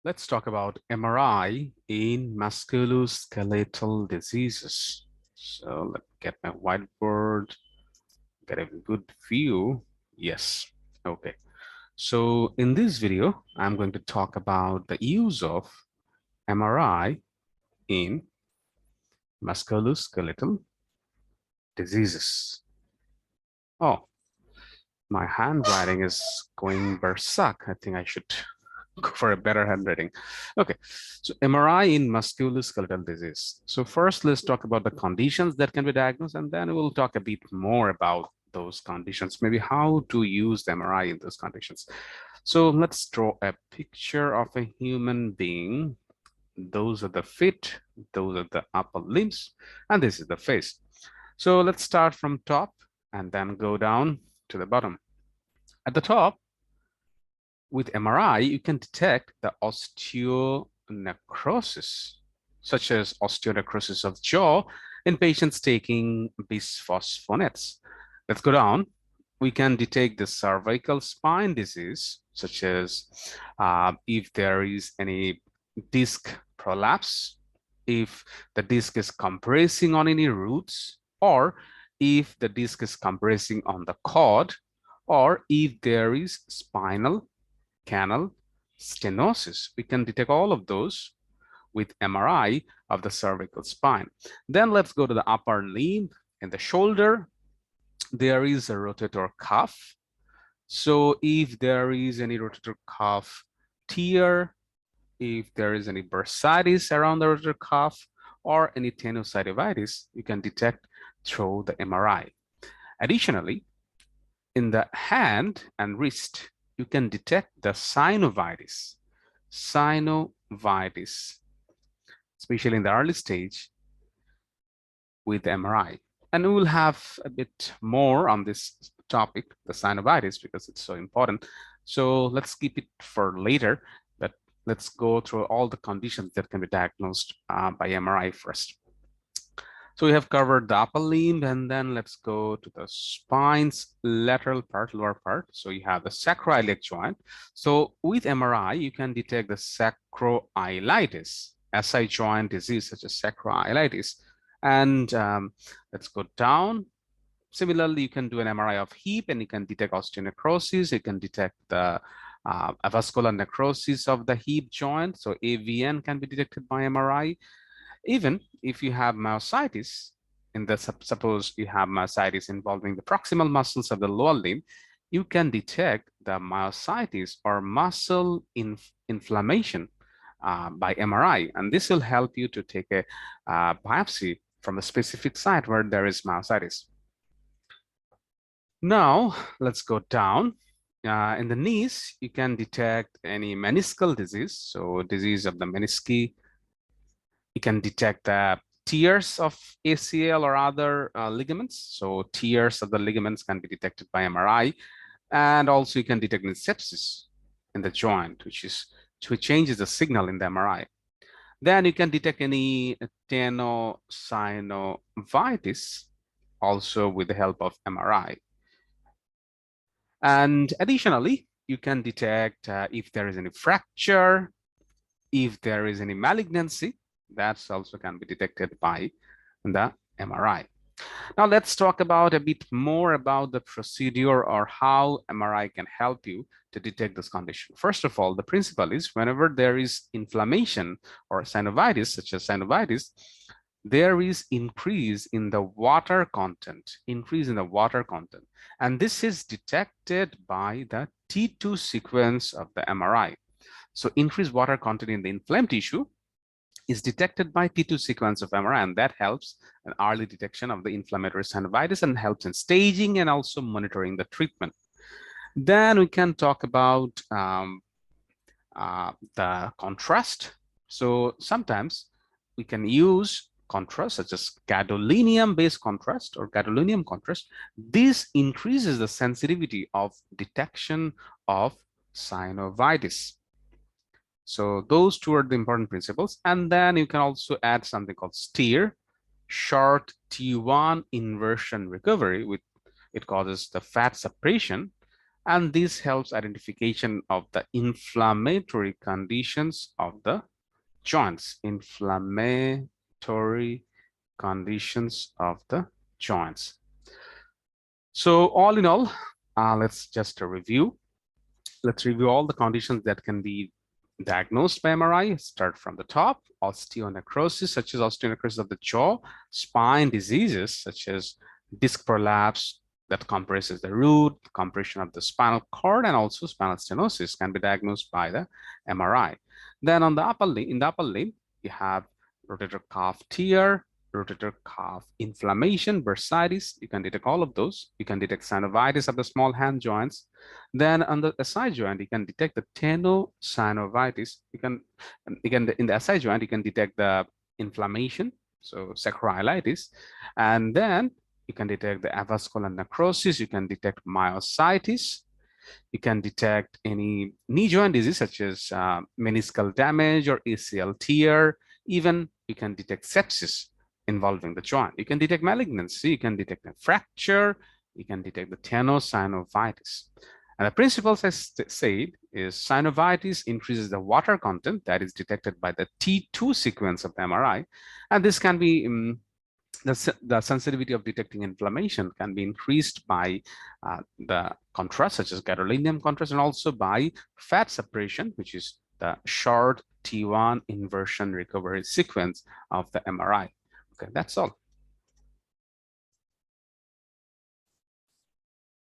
Let's talk about MRI in musculoskeletal diseases. So let's get my whiteboard, get a good view. Yes. Okay. So in this video, I'm going to talk about the use of MRI in musculoskeletal diseases. Oh, my handwriting is going berserk. I think I should go for a better handwriting. Okay, so MRI in musculoskeletal disease. So first, let's talk about the conditions that can be diagnosed, and then we'll talk a bit more about those conditions, maybe how to use the MRI in those conditions. So let's draw a picture of a human being. Those are the feet, those are the upper limbs, and this is the face. So let's start from top and then go down to the bottom. At the top, with MRI, you can detect the osteonecrosis, such as osteonecrosis of jaw in patients taking bisphosphonates. Let's go down. We can detect the cervical spine disease, such as if there is any disc prolapse, if the disc is compressing on any roots, or if the disc is compressing on the cord, or if there is spinal canal stenosis. We can detect all of those with MRI of the cervical spine. Then let's go to the upper limb and the shoulder. There is a rotator cuff. So if there is any rotator cuff tear, if there is any bursitis around the rotator cuff or any tenosynovitis, you can detect through the MRI. Additionally, in the hand and wrist, you can detect the synovitis, especially in the early stage with MRI. And we will have a bit more on this topic, the synovitis, because it's so important. So let's keep it for later, but let's go through all the conditions that can be diagnosed by MRI first. So we have covered the upper limb, and then let's go to the spine's lateral part, lower part. So you have the sacroiliac joint. So with MRI, you can detect the sacroiliitis, SI joint disease such as sacroiliitis. And let's go down. Similarly, you can do an MRI of hip and you can detect osteonecrosis. You can detect the avascular necrosis of the hip joint. So AVN can be detected by MRI. Even if you have myositis, suppose you have myositis involving the proximal muscles of the lower limb, you can detect the myositis or muscle inflammation by MRI. And this will help you to take a biopsy from a specific site where there is myositis. Now, let's go down. In the knees, you can detect any meniscal disease, so disease of the menisci. You can detect the tears of ACL or other ligaments. So tears of the ligaments can be detected by MRI. And also you can detect sepsis in the joint, which changes the signal in the MRI. Then you can detect any tenosynovitis also with the help of MRI. And additionally, you can detect if there is any fracture, if there is any malignancy, that's also can be detected by the MRI. Now let's talk about a bit more about the procedure or how MRI can help you to detect this condition. First of all, the principle is whenever there is inflammation or synovitis, such as synovitis, there is increase in the water content, and this is detected by the T2 sequence of the MRI. So increased water content in the inflamed tissue is detected by T2 sequence of MRI, and that helps in early detection of the inflammatory synovitis and helps in staging and also monitoring the treatment. Then we can talk about the contrast. So sometimes we can use contrast such as gadolinium based contrast or gadolinium contrast. This increases the sensitivity of detection of synovitis. So those two are the important principles. And then you can also add something called STEER, short T1 inversion recovery, with it causes the fat suppression. And this helps identification of the inflammatory conditions of the joints. Inflammatory conditions of the joints. So all in all, let's just review. Let's review all the conditions that can be diagnosed by MRI. Start from the top: osteonecrosis, such as osteonecrosis of the jaw; spine diseases, such as disc prolapse that compresses the root, compression of the spinal cord, and also spinal stenosis can be diagnosed by the MRI. Then on the upper limb, in the upper limb, you have rotator cuff tear, rotator cuff inflammation, bursitis. You can detect all of those. You can detect synovitis of the small hand joints. Then on the SI joint, you can detect the tenosynovitis. You can in the SI joint, you can detect the inflammation, so sacroiliitis, and then you can detect the avascular necrosis. You can detect myositis. You can detect any knee joint disease such as meniscal damage or ACL tear. Even you can detect sepsis involving the joint. You can detect malignancy. You can detect a fracture. You can detect the tenosynovitis. And the principles I said is synovitis increases the water content that is detected by the T2 sequence of the MRI. And this can be the sensitivity of detecting inflammation can be increased by the contrast, such as gadolinium contrast, and also by fat separation, which is the short T1 inversion recovery sequence of the MRI. Okay, that's all.